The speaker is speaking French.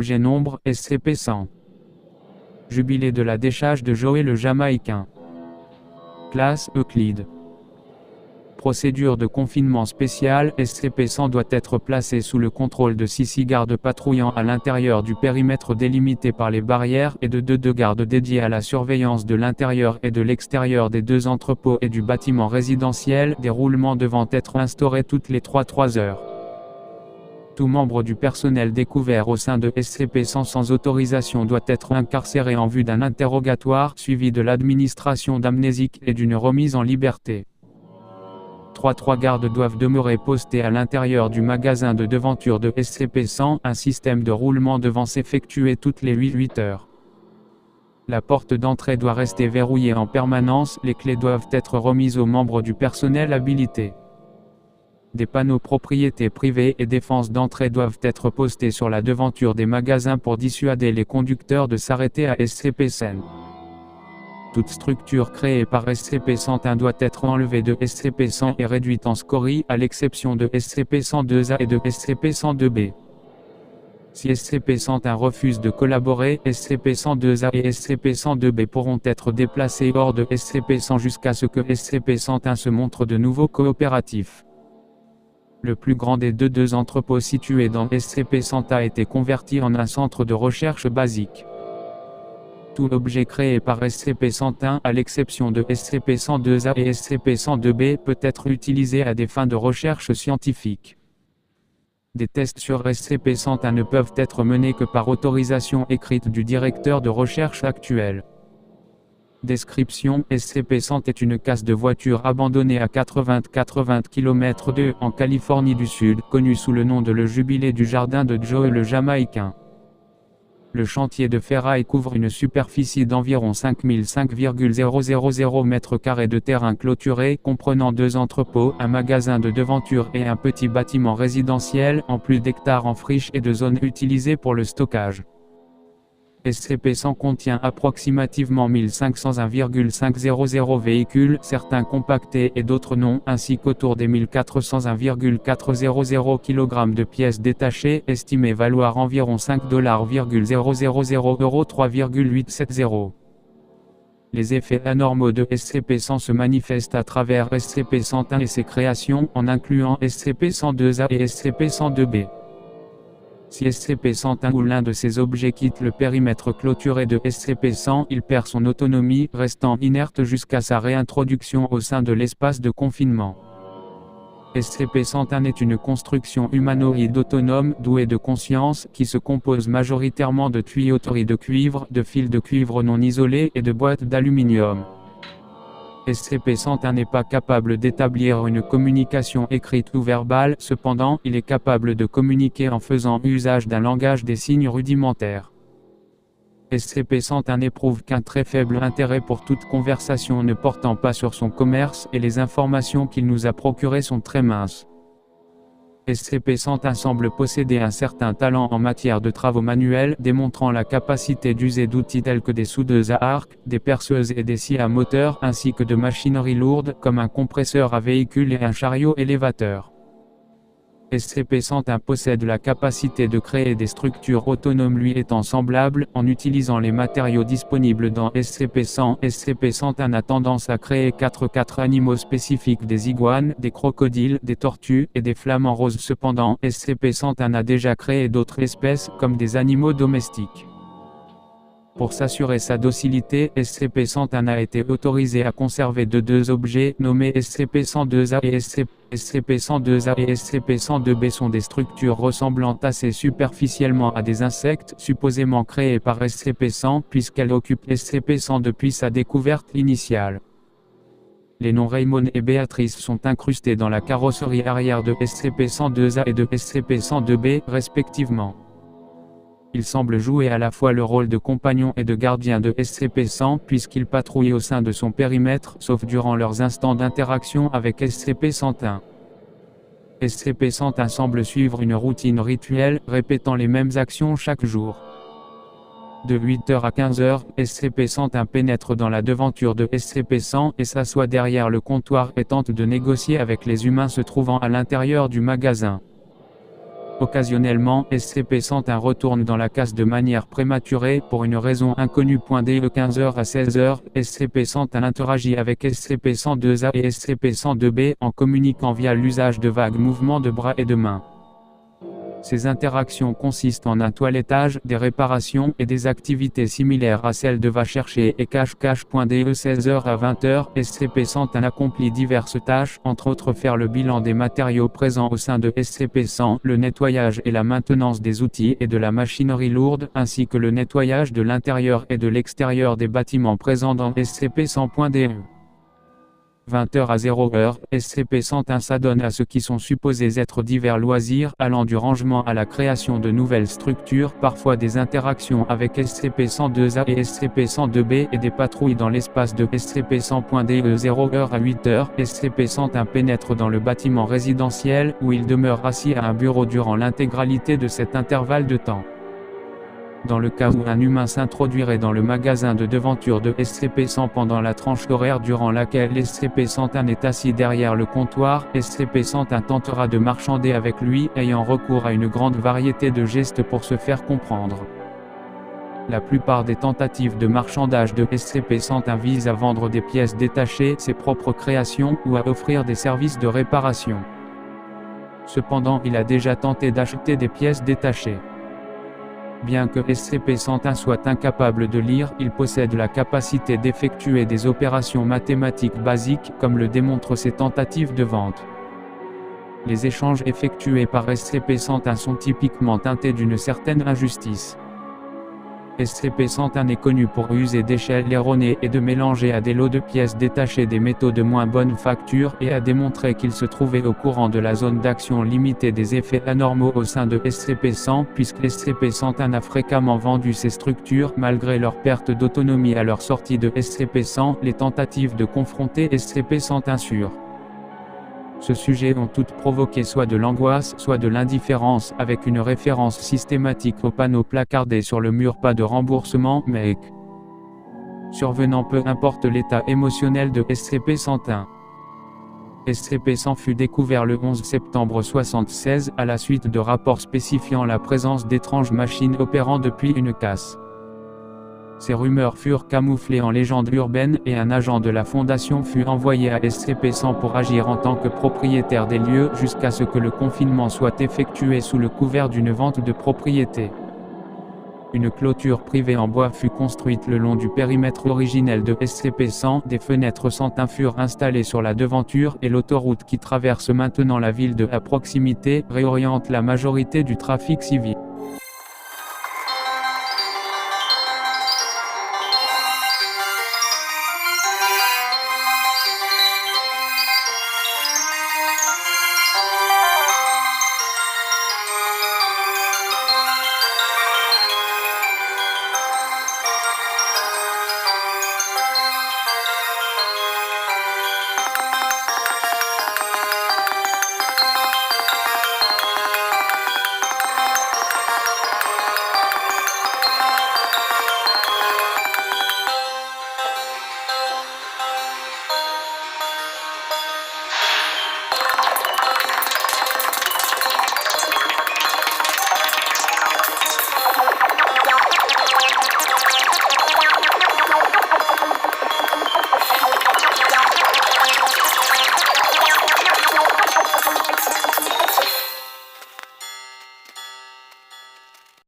objet nombre, SCP-100. Jubilé de la décharge de Joey le Jamaïcain. Classe Euclide. Procédure de confinement spéciale, SCP-100 doit être placé sous le contrôle de 6 gardes patrouillant à l'intérieur du périmètre délimité par les barrières et de 2 gardes dédiés à la surveillance de l'intérieur et de l'extérieur des 2 entrepôts et du bâtiment résidentiel. Des roulements devant être instaurés toutes les 3 heures. Tout membre du personnel découvert au sein de SCP-100 sans autorisation doit être incarcéré en vue d'un interrogatoire suivi de l'administration d'amnésiques et d'une remise en liberté. 3 gardes doivent demeurer postés à l'intérieur du magasin de devanture de SCP-100. Un système de roulement devant s'effectuer toutes les 8 heures. La porte d'entrée doit rester verrouillée en permanence. Les clés doivent être remises aux membres du personnel habilité. Des panneaux propriété privée et défense d'entrée doivent être postés sur la devanture des magasins pour dissuader les conducteurs de s'arrêter à SCP-100. Toute structure créée par SCP-101 doit être enlevée de SCP-100 et réduite en scories, à l'exception de SCP-102A et de SCP-102B. Si SCP-101 refuse de collaborer, SCP-102A et SCP-102B pourront être déplacés hors de SCP-100 jusqu'à ce que SCP-101 se montre de nouveau coopératif. Le plus grand des deux entrepôts situés dans SCP-100 a été converti en un centre de recherche basique. Tout objet créé par SCP-101, à l'exception de SCP-102A et SCP-102B, peut être utilisé à des fins de recherche scientifique. Des tests sur SCP-101 ne peuvent être menés que par autorisation écrite du directeur de recherche actuel. Description: SCP-100 est une casse de voiture abandonnée à 80 km en Californie du Sud, connue sous le nom de le Jubilé du Jardin de Joey le Jamaïcain. Le chantier de ferraille couvre une superficie d'environ 5005,000 m² de terrain clôturé, comprenant 2 entrepôts, un magasin de devanture et un petit bâtiment résidentiel, en plus d'hectares en friche et de zones utilisées pour le stockage. SCP-100 contient approximativement 1501,500 véhicules, certains compactés et d'autres non, ainsi qu'autour des 1401,400 kg de pièces détachées, estimées valoir environ $5,000 3,870. Les effets anormaux de SCP-100 se manifestent à travers SCP-101 et ses créations, en incluant SCP-102A et SCP-102B. Si SCP-101 ou l'un de ces objets quitte le périmètre clôturé de SCP-100, il perd son autonomie, restant inerte jusqu'à sa réintroduction au sein de l'espace de confinement. SCP-101 est une construction humanoïde autonome, douée de conscience, qui se compose majoritairement de tuyauteries de cuivre, de fils de cuivre non isolés et de boîtes d'aluminium. SCP-101 n'est pas capable d'établir une communication écrite ou verbale, cependant, il est capable de communiquer en faisant usage d'un langage des signes rudimentaire. SCP-101 n'éprouve qu'un très faible intérêt pour toute conversation ne portant pas sur son commerce, et les informations qu'il nous a procurées sont très minces. SCP-101 semble posséder un certain talent en matière de travaux manuels, démontrant la capacité d'user d'outils tels que des soudeuses à arc, des perceuses et des scies à moteur, ainsi que de machinerie lourde, comme un compresseur à véhicule et un chariot élévateur. SCP-101 possède la capacité de créer des structures autonomes lui étant semblables, en utilisant les matériaux disponibles dans SCP-100. SCP-101 a tendance à créer 4 animaux spécifiques: des iguanes, des crocodiles, des tortues, et des flamants roses. Cependant, SCP-101 a déjà créé d'autres espèces, comme des animaux domestiques. Pour s'assurer sa docilité, SCP-101 a été autorisé à conserver 2 objets, nommés SCP-102A et SCP-102A et SCP-102B sont des structures ressemblant assez superficiellement à des insectes, supposément créées par SCP-100, puisqu'elles occupent SCP-100 depuis sa découverte initiale. Les noms Raymond et Béatrice sont incrustés dans la carrosserie arrière de SCP-102A et de SCP-102B, respectivement. Il semble jouer à la fois le rôle de compagnon et de gardien de SCP-100 puisqu'il patrouille au sein de son périmètre, sauf durant leurs instants d'interaction avec SCP-101. SCP-101 semble suivre une routine rituelle, répétant les mêmes actions chaque jour. De 8h à 15h, SCP-101 pénètre dans la devanture de SCP-100 et s'assoit derrière le comptoir et tente de négocier avec les humains se trouvant à l'intérieur du magasin. Occasionnellement, SCP-101 retourne dans la casse de manière prématurée pour une raison inconnue. De 15h à 16h, SCP-101 interagit avec SCP-102A et SCP-102B en communiquant via l'usage de vagues mouvements de bras et de mains. Ces interactions consistent en un toilettage, des réparations et des activités similaires à celles de va chercher et cache-cache. De 16h à 20h, SCP-101 accomplit diverses tâches, entre autres faire le bilan des matériaux présents au sein de SCP-100, le nettoyage et la maintenance des outils et de la machinerie lourde, ainsi que le nettoyage de l'intérieur et de l'extérieur des bâtiments présents dans SCP-100.de. 20h à 0h, SCP-101 s'adonne à ce qui sont supposés être divers loisirs, allant du rangement à la création de nouvelles structures, parfois des interactions avec SCP-102A et SCP-102B et des patrouilles dans l'espace de SCP-100.de. 0h à 8h, SCP-101 pénètre dans le bâtiment résidentiel, où il demeure assis à un bureau durant l'intégralité de cet intervalle de temps. Dans le cas où un humain s'introduirait dans le magasin de devanture de SCP-100 pendant la tranche horaire durant laquelle SCP-101 est assis derrière le comptoir, SCP-101 tentera de marchander avec lui, ayant recours à une grande variété de gestes pour se faire comprendre. La plupart des tentatives de marchandage de SCP-101 visent à vendre des pièces détachées, ses propres créations, ou à offrir des services de réparation. Cependant, il a déjà tenté d'acheter des pièces détachées. Bien que SCP-101 soit incapable de lire, il possède la capacité d'effectuer des opérations mathématiques basiques, comme le démontrent ses tentatives de vente. Les échanges effectués par SCP-101 sont typiquement teintés d'une certaine injustice. SCP-101 est connu pour user d'échelles erronées et de mélanger à des lots de pièces détachées des métaux de moins bonne facture et a démontré qu'il se trouvait au courant de la zone d'action limitée des effets anormaux au sein de SCP-100 puisque SCP-101 a fréquemment vendu ces structures malgré leur perte d'autonomie à leur sortie de SCP-100. Les tentatives de confronter SCP-101 sur ce sujet ont toutes provoqué soit de l'angoisse, soit de l'indifférence, avec une référence systématique au panneau placardé sur le mur pas de remboursement, mec. Survenant peu importe l'état émotionnel de SCP-101. SCP-100 fut découvert le 11 septembre 1976, à la suite de rapports spécifiant la présence d'étranges machines opérant depuis une casse. Ces rumeurs furent camouflées en légendes urbaines et un agent de la Fondation fut envoyé à SCP-100 pour agir en tant que propriétaire des lieux jusqu'à ce que le confinement soit effectué sous le couvert d'une vente de propriété. Une clôture privée en bois fut construite le long du périmètre originel de SCP-100. Des fenêtres 101 furent installées sur la devanture et l'autoroute qui traverse maintenant la ville de à proximité réoriente la majorité du trafic civil.